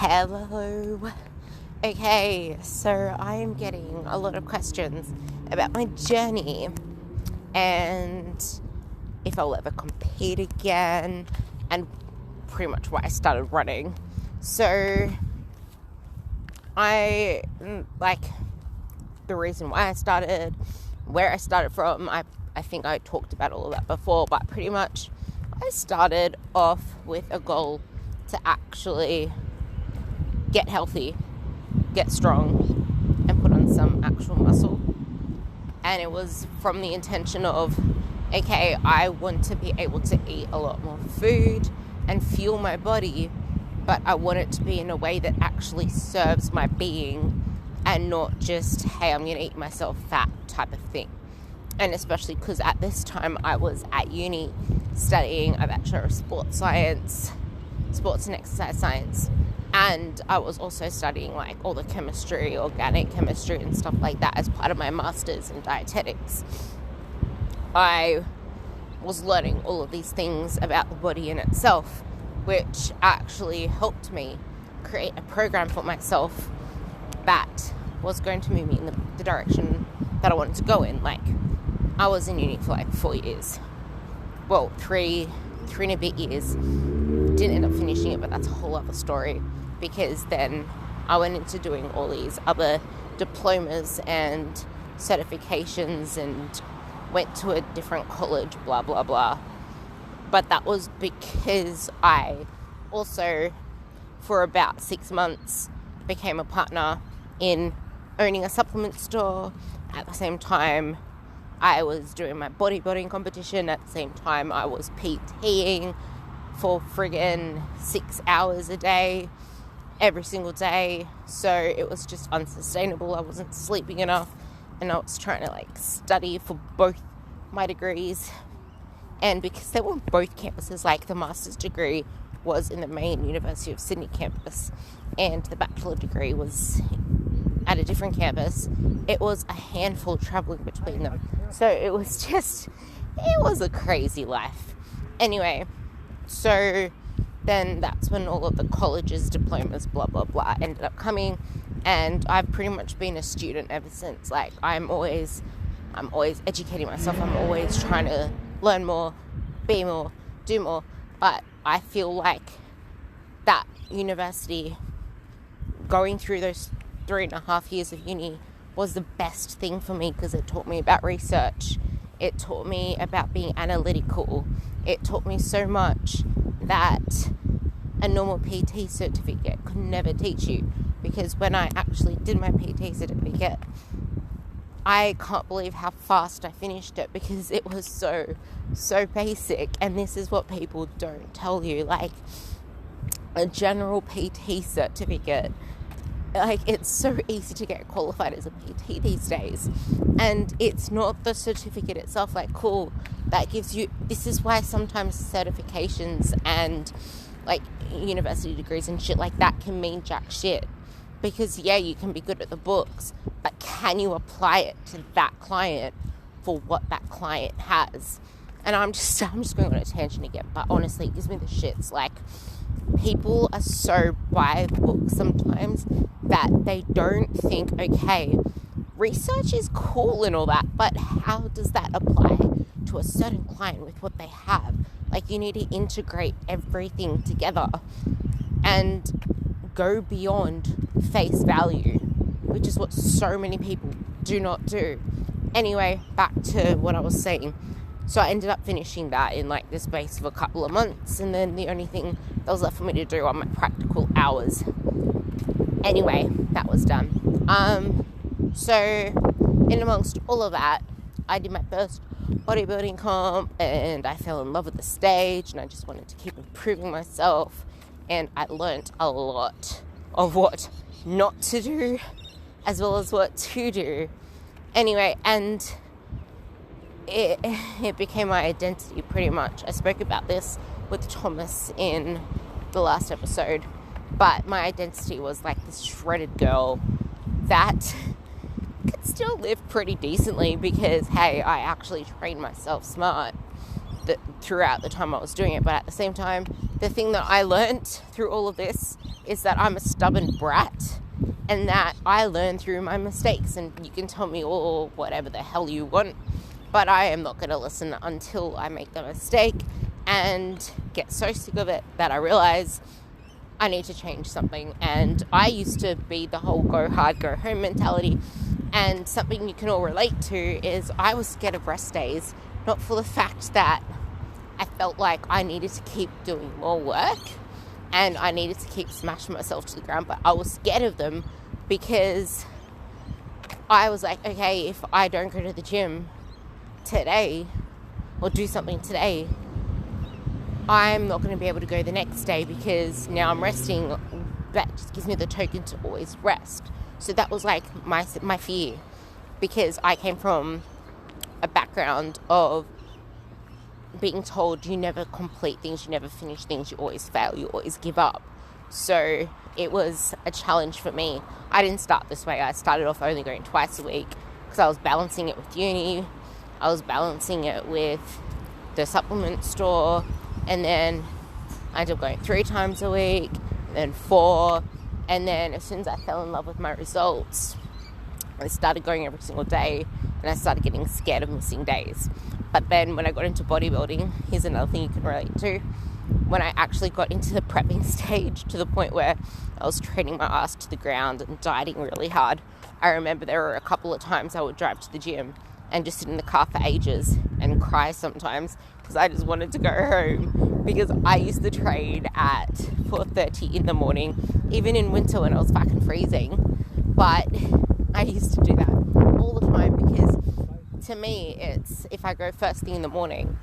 Hello. Okay, so I am getting a lot of questions about my journey and if I'll ever compete again and pretty much why I started running. So the reason why I started, where I started from, I think I talked about all of that before, but pretty much I started off with a goal to actually get healthy, get strong, and put on some actual muscle. And it was from the intention of, okay, I want to be able to eat a lot more food and fuel my body, but I want it to be in a way that actually serves my being and not just, hey, I'm going to eat myself fat type of thing. And especially because at this time I was at uni studying a Bachelor of Sports and Exercise Science. And I was also studying like all the chemistry, organic chemistry and stuff like that as part of my master's in dietetics. I was learning all of these things about the body in itself, which actually helped me create a program for myself that was going to move me in the direction that I wanted to go in. Like, I was in uni for like 4 years. Well, three and a bit years. Didn't end up finishing it, but that's a whole other story, because then I went into doing all these other diplomas and certifications and went to a different college, blah, blah, blah. But that was because I also, for about 6 months, became a partner in owning a supplement store. At the same time, I was doing my bodybuilding competition. At the same time, I was PTing for friggin' 6 hours a day, every single day. So it was just unsustainable. I wasn't sleeping enough, and I was trying to study for both my degrees. And because they were on both campuses, the master's degree was in the main University of Sydney campus and the bachelor degree was at a different campus, it was a handful traveling between them. So it was a crazy life. Anyway, so then that's when all of the colleges, diplomas, blah, blah, blah, ended up coming. And I've pretty much been a student ever since. I'm always educating myself. I'm always trying to learn more, be more, do more. But I feel like that university, going through those 3.5 years of uni, was the best thing for me, because it taught me about research. It taught me about being analytical. It taught me so much that a normal PT certificate could never teach you. Because when I actually did my PT certificate, I can't believe how fast I finished it, because it was so basic. And this is what people don't tell you. A general PT certificate, it's so easy to get qualified as a PT these days. And it's not the certificate itself, cool, that gives you, this is why sometimes certifications and university degrees and shit like that can mean jack shit. Because yeah, you can be good at the books, but can you apply it to that client for what that client has? And I'm just going on a tangent again, but honestly, it gives me the shits. People are so by the book sometimes that they don't think, okay, research is cool and all that, but how does that apply to a certain client with what they have? You need to integrate everything together and go beyond face value, which is what so many people do not do. Anyway, back to what I was saying. So I ended up finishing that in the space of a couple of months, and then the only thing that was left for me to do on my practical hours. Anyway, that was done. So in amongst all of that, I did my first bodybuilding comp, and I fell in love with the stage, and I just wanted to keep improving myself, and I learned a lot of what not to do as well as what to do. Anyway, and it became my identity pretty much. I spoke about this with Thomas in the last episode, but my identity was this shredded girl that could still live pretty decently, because hey, I actually trained myself smart throughout the time I was doing it. But at the same time, the thing that I learned through all of this is that I'm a stubborn brat and that I learn through my mistakes, and you can tell me all whatever the hell you want, but I am not going to listen until I make the mistake and get so sick of it that I realize I need to change something. And I used to be the whole go hard, go home mentality, and something you can all relate to is I was scared of rest days, not for the fact that I felt like I needed to keep doing more work and I needed to keep smashing myself to the ground, but I was scared of them because I was like, okay, if I don't go to the gym today or do something today, I'm not going to be able to go the next day because now I'm resting. That just gives me the token to always rest. So that was like my fear, because I came from a background of being told you never complete things, you never finish things, you always fail, you always give up. So it was a challenge for me. I didn't start this way. I started off only going twice a week because I was balancing it with uni. I was balancing it with the supplement store, and then I ended up going 3 times a week, then 4, and then as soon as I fell in love with my results, I started going every single day, and I started getting scared of missing days. But then when I got into bodybuilding, here's another thing you can relate to. When I actually got into the prepping stage to the point where I was training my ass to the ground and dieting really hard, I remember there were a couple of times I would drive to the gym and just sit in the car for ages and cry sometimes because I just wanted to go home, because I used to train at 4:30 in the morning, even in winter when I was fucking freezing. But I used to do that all the time because to me, it's if I go first thing in the morning,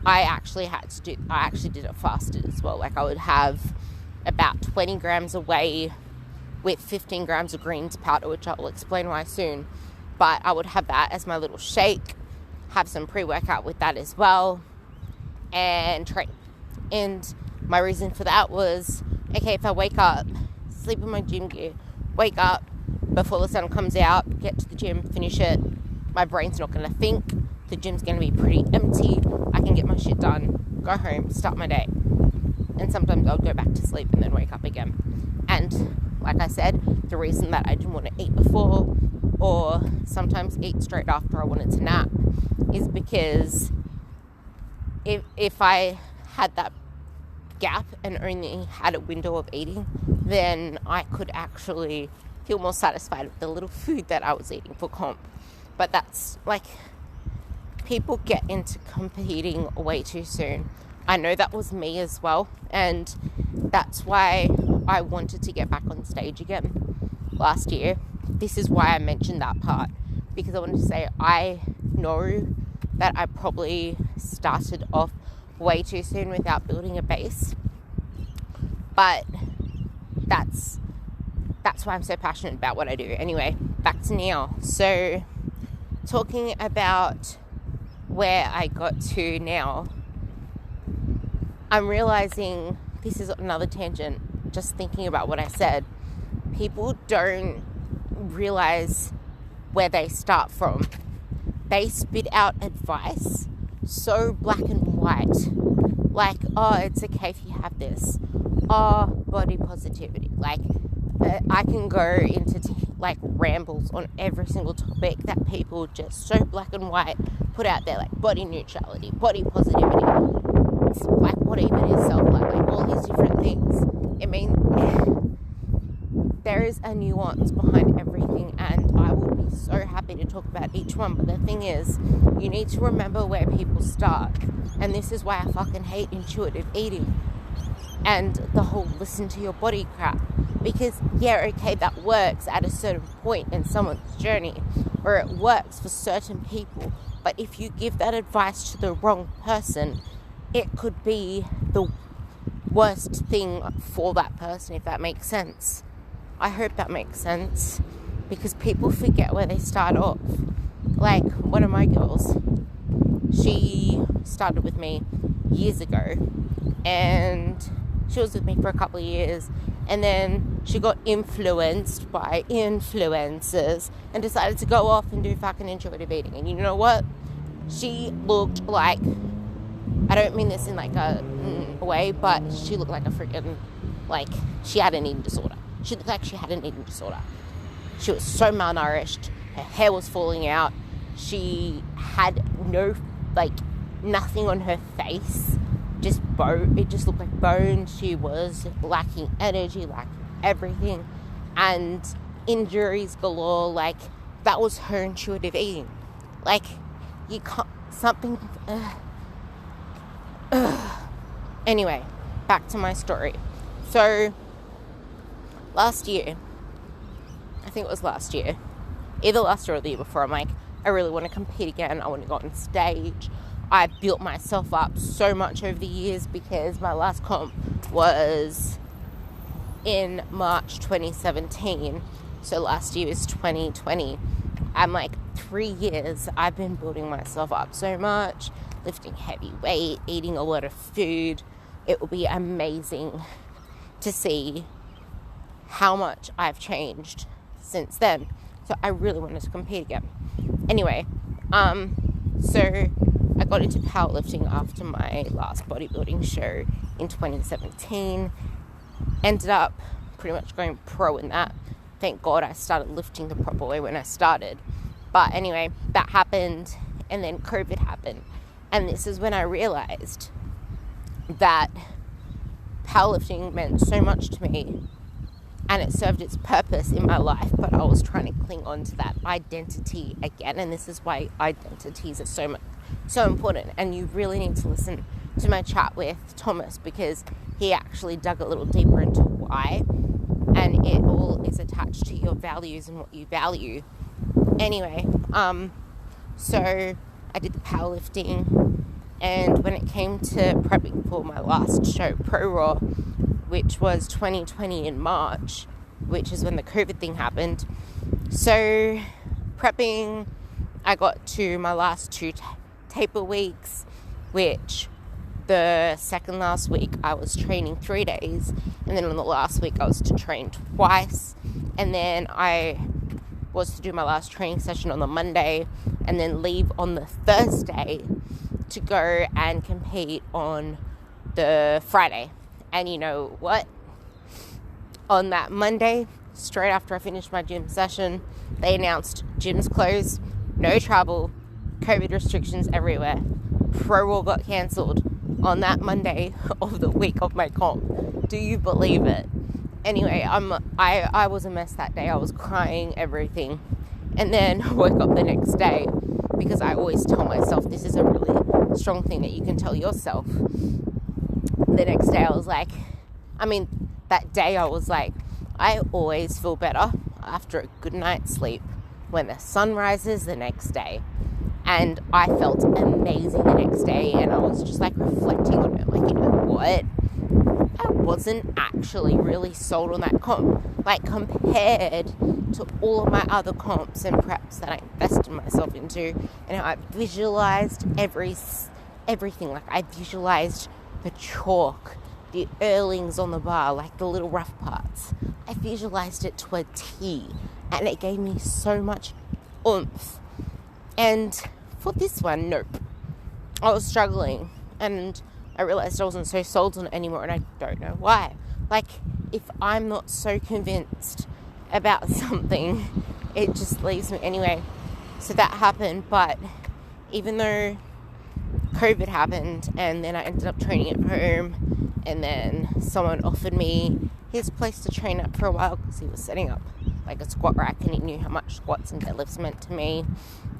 I actually did it fasted as well. Like I would have about 20 grams of whey with 15 grams of greens powder, which I will explain why soon. But I would have that as my little shake, have some pre-workout with that as well, and train. And my reason for that was, okay, if I wake up, sleep in my gym gear, wake up before the sun comes out, get to the gym, finish it, my brain's not going to think, the gym's going to be pretty empty, I can get my shit done, go home, start my day. And sometimes I'll go back to sleep and then wake up again. And like I said, the reason that I didn't want to eat before, or sometimes eat straight after I wanted to nap, is because if I had that gap and only had a window of eating, then I could actually feel more satisfied with the little food that I was eating for comp. But that's like, people get into competing way too soon. I know that was me as well, and that's why I wanted to get back on stage again last year. This is why I mentioned that part, because I wanted to say I know that I probably started off way too soon without building a base, but that's why I'm so passionate about what I do. Anyway, back to now. So talking about where I got to now, I'm realizing, this is another tangent, just thinking about what I said, people don't realize where they start from. They spit out advice so black and white, like, oh, it's okay if you have this, oh, body positivity. Like, I can go into rambles on every single topic that people just so black and white put out there, like body neutrality, body positivity, like what even is self-love, like all these different things. I mean, there is a nuance behind everything, and I will be so happy to talk about each one. But the thing is, you need to remember where people start, and this is why I fucking hate intuitive eating and the whole listen to your body crap. Because, yeah, okay, that works at a certain point in someone's journey, or it works for certain people. But if you give that advice to the wrong person, it could be the worst thing for that person, if that makes sense. I hope that makes sense, because people forget where they start off. Like, one of my girls, she started with me years ago, and she was with me for a couple of years, and then she got influenced by influencers and decided to go off and do fucking intuitive eating. And you know what? She looked like, I don't mean this in like a way, but she looked like a freaking Like, she had an eating disorder. She looked like she had an eating disorder. She was so malnourished. Her hair was falling out. She had nothing on her face. Just bone. It just looked like bone. She was lacking energy, lacking everything. And injuries galore. Like, that was her intuitive eating. Like, you can't... Something... Anyway, back to my story. So, last year... I think it was last year, either last year or the year before, I'm like, I really want to compete again. I want to go on stage. I built myself up so much over the years because my last comp was in March 2017. So last year was 2020. I'm like, 3 years I've been building myself up so much, lifting heavy weight, eating a lot of food. It will be amazing to see how much I've changed since then. So I really wanted to compete again. Anyway, so I got into powerlifting after my last bodybuilding show in 2017. Ended up pretty much going pro in that. Thank God I started lifting the proper way when I started. But anyway, that happened, and then COVID happened. And this is when I realized that powerlifting meant so much to me, and it served its purpose in my life, but I was trying to cling on to that identity again. And this is why identities are so important. And you really need to listen to my chat with Thomas, because he actually dug a little deeper into why, and it all is attached to your values and what you value. Anyway, so I did the powerlifting, and when it came to prepping for my last show, Pro Raw, which was 2020 in March, which is when the COVID thing happened. So prepping, I got to my last 2 taper weeks, which the second last week I was training 3 days, and then on the last week I was to train twice, and then I was to do my last training session on the Monday, and then leave on the Thursday to go and compete on the Friday. And you know what? On that Monday, straight after I finished my gym session, they announced gyms closed, no travel, COVID restrictions everywhere. Pro Raw got cancelled on that Monday of the week of my comp. Do you believe it? Anyway, I was a mess that day. I was crying, everything. And then I woke up the next day, because I always tell myself, this is a really strong thing that you can tell yourself. The next day I was like, that day I was like, I always feel better after a good night's sleep when the sun rises the next day. And I felt amazing the next day, and I was just like reflecting on it, like, you know what? I wasn't actually really sold on that comp. Like, compared to all of my other comps and preps that I invested myself into, and I visualized everything. Like, I visualized the chalk, the earlings on the bar, like the little rough parts. I visualized it to a T, and it gave me so much oomph. And for this one, nope. I was struggling, and I realized I wasn't so sold on it anymore, and I don't know why. Like, if I'm not so convinced about something, it just leaves me anyway. So that happened, but even though COVID happened, and then I ended up training at home, and then someone offered me his place to train at for a while, because he was setting up like a squat rack, and he knew how much squats and deadlifts meant to me.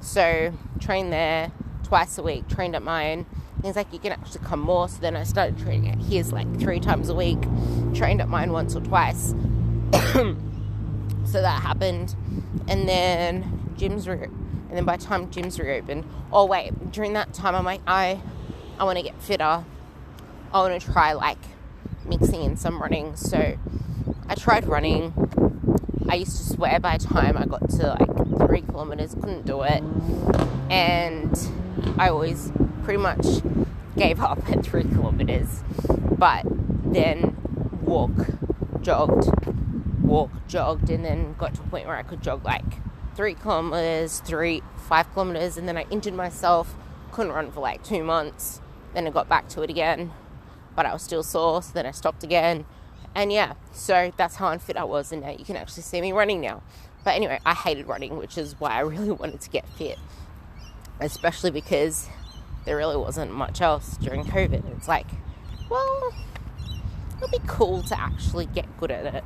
So trained there twice a week, trained at mine. He's like, you can actually come more. So then I started training at his like 3 times a week, trained at mine once or twice. So that happened, and then gyms and then by the time gyms reopened, during that time I'm like, I want to get fitter. I want to try like mixing in some running. So I tried running. I used to swear by the time I got to like 3 kilometers, couldn't do it. And I always pretty much gave up at 3 kilometers. But then jogged, and then got to a point where I could jog like 3 kilometers, 5 kilometers, and then I injured myself, couldn't run for like 2 months. Then I got back to it again, but I was still sore, so then I stopped again. And yeah, so that's how unfit I was, and now you can actually see me running now. But anyway, I hated running, which is why I really wanted to get fit, especially because there really wasn't much else during COVID. It's like, well, it'll be cool to actually get good at it.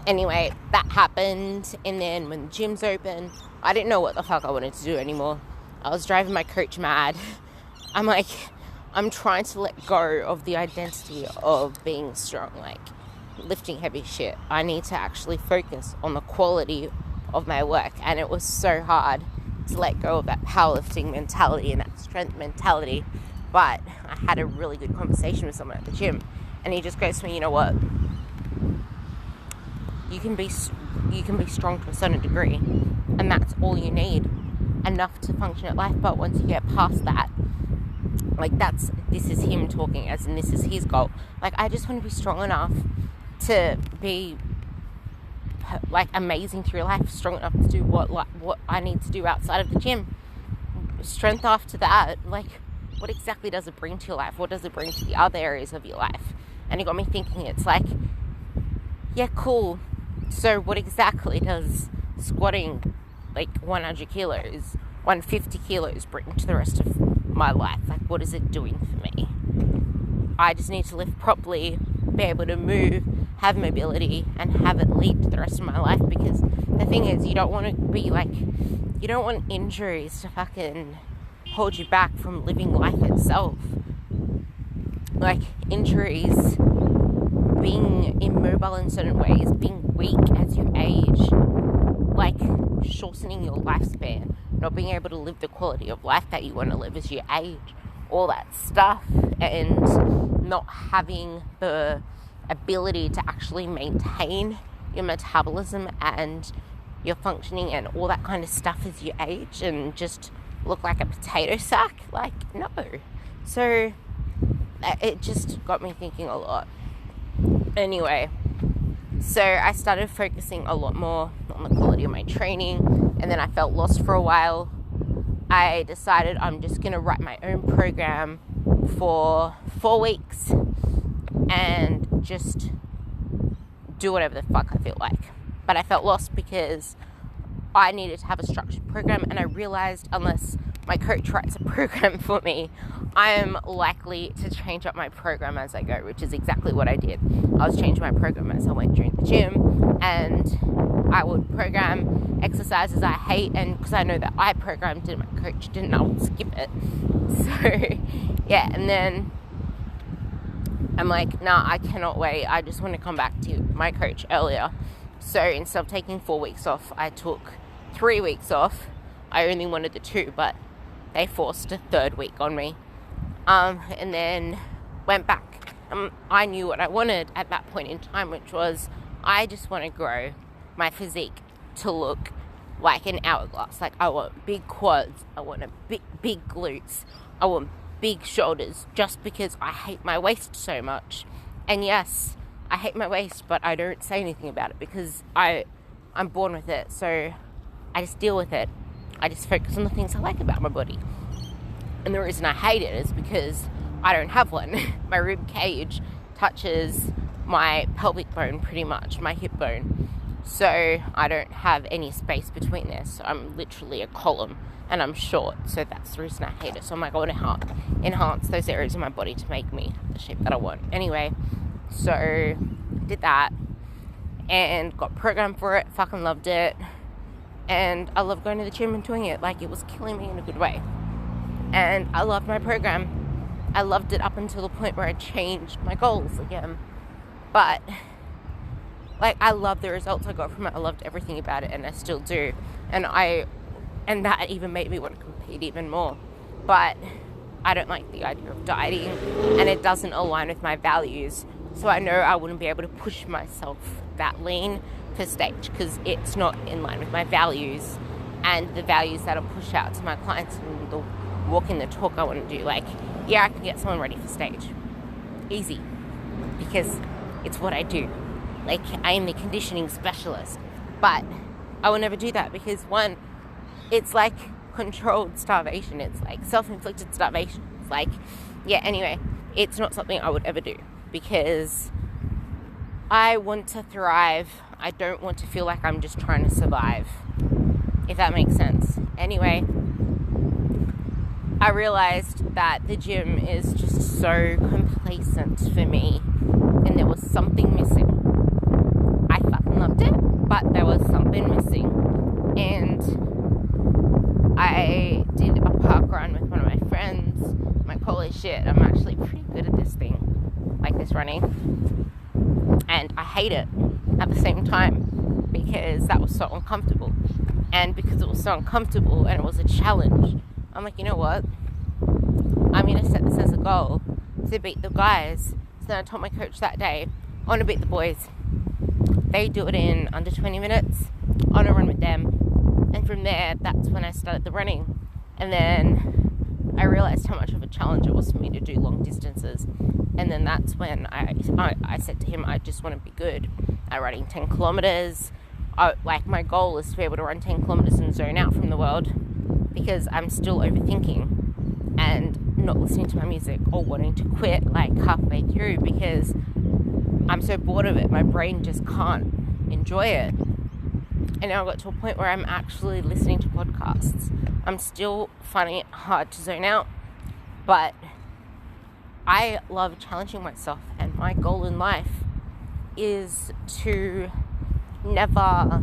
Anyway, that happened, and then when the gym's open, I didn't know what the fuck I wanted to do anymore. I was driving my coach mad. I'm like, I'm trying to let go of the identity of being strong, like lifting heavy shit. I need to actually focus on the quality of my work, and it was so hard to let go of that powerlifting mentality and that strength mentality. But I had a really good conversation with someone at the gym, and he just goes to me, you know what? You can be strong to a certain degree, and that's all you need, enough to function at life. But once you get past that, like this is him talking, as in this is his goal. Like, I just want to be strong enough to be like amazing through life, strong enough to do what I need to do outside of the gym. Strength after that, like, what exactly does it bring to your life? What does it bring to the other areas of your life? And it got me thinking. It's like, yeah, cool. So what exactly does squatting like 100 kilos, 150 kilos bring to the rest of my life? Like, what is it doing for me? I just need to live properly, be able to move, have mobility, and have it lead to the rest of my life. Because the thing is, you don't want to be like, you don't want injuries to fucking hold you back from living life itself. Like, injuries, being immobile in certain ways, being weak as you age, like shortening your lifespan, not being able to live the quality of life that you want to live as you age, all that stuff, and not having the ability to actually maintain your metabolism and your functioning and all that kind of stuff as you age, and just look like a potato sack. Like, no. So it just got me thinking a lot. Anyway, so I started focusing a lot more on the quality of my training, and then I felt lost for a while. I decided I'm just going to write my own program for 4 weeks and just do whatever the fuck I feel like. But I felt lost because I needed to have a structured program, and I realized unless my coach writes a program for me, I am likely to change up my program as I go, which is exactly what I did. I was changing my program as I went during the gym, and I would program exercises I hate, and because I know that I programmed it, my coach didn't, I would skip it. So, yeah, and then I'm like, nah, I cannot wait. I just want to come back to my coach earlier. So instead of taking 4 weeks off, I took 3 weeks off. I only wanted the 2, but they forced a 3rd week on me. And then went back. I knew what I wanted at that point in time, which was, I just want to grow my physique to look like an hourglass. Like, I want big quads, I want a big glutes, I want big shoulders, just because I hate my waist so much. And yes, I hate my waist, but I don't say anything about it because I'm born with it. So I just deal with it. I just focus on the things I like about my body. And the reason I hate it is because I don't have one. My rib cage touches my pelvic bone pretty much, my hip bone. So I don't have any space between there. So I'm literally a column, and I'm short. So that's the reason I hate it. So I'm like, I want to enhance those areas of my body to make me the shape that I want. Anyway, so did that and got programmed for it. Fucking loved it. And I love going to the gym and doing it. Like, it was killing me in a good way. And I loved my program. I loved it up until the point where I changed my goals again. But, like, I love the results I got from it. I loved everything about it, and I still do. And that even made me want to compete even more. But I don't like the idea of dieting, and it doesn't align with my values. So I know I wouldn't be able to push myself that lean for stage, because it's not in line with my values and the values that I'll push out to my clients and the walking the talk I want to do. Like, yeah, I can get someone ready for stage. Easy. Because it's what I do. Like, I am the conditioning specialist. But I will never do that because, one, it's like controlled starvation. It's like self-inflicted starvation. It's like, yeah, anyway, it's not something I would ever do because I want to thrive. I don't want to feel like I'm just trying to survive, if that makes sense. Anyway, I realized that the gym is just so complacent for me, and there was something missing. I fucking loved it, but there was something missing. And I did a park run with one of my friends. I'm like, holy shit, I'm actually pretty good at this thing, like this running. And I hate it at the same time because that was so uncomfortable. And because it was so uncomfortable and it was a challenge, I'm like, you know what? I'm going to set this as a goal to beat the guys. So then I told my coach that day, I want to beat the boys. They do it in under 20 minutes. I want to run with them. And from there, that's when I started the running. And then I realized how much of a challenge it was for me to do long distances. And then that's when I said to him, I just want to be good at running 10 kilometers. Like, my goal is to be able to run 10 kilometers and zone out from the world, because I'm still overthinking and not listening to my music or wanting to quit like halfway through because I'm so bored of it. My brain just can't enjoy it. And now I got to a point where I'm actually listening to podcasts. I'm still finding it hard to zone out, but I love challenging myself, and my goal in life is to never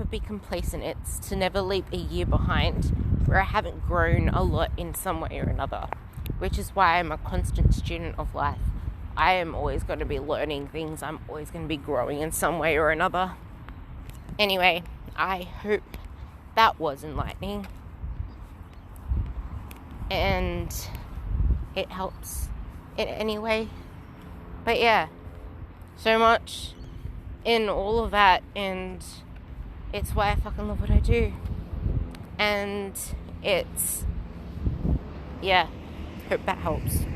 be complacent. It's to never leap a year behind where I haven't grown a lot in some way or another, which is why I'm a constant student of life. I am always going to be learning things. I'm always going to be growing in some way or another. Anyway, I hope that was enlightening and it helps in any way. But yeah, so much in all of that, and it's why I fucking love what I do. And it's, yeah, hope that helps.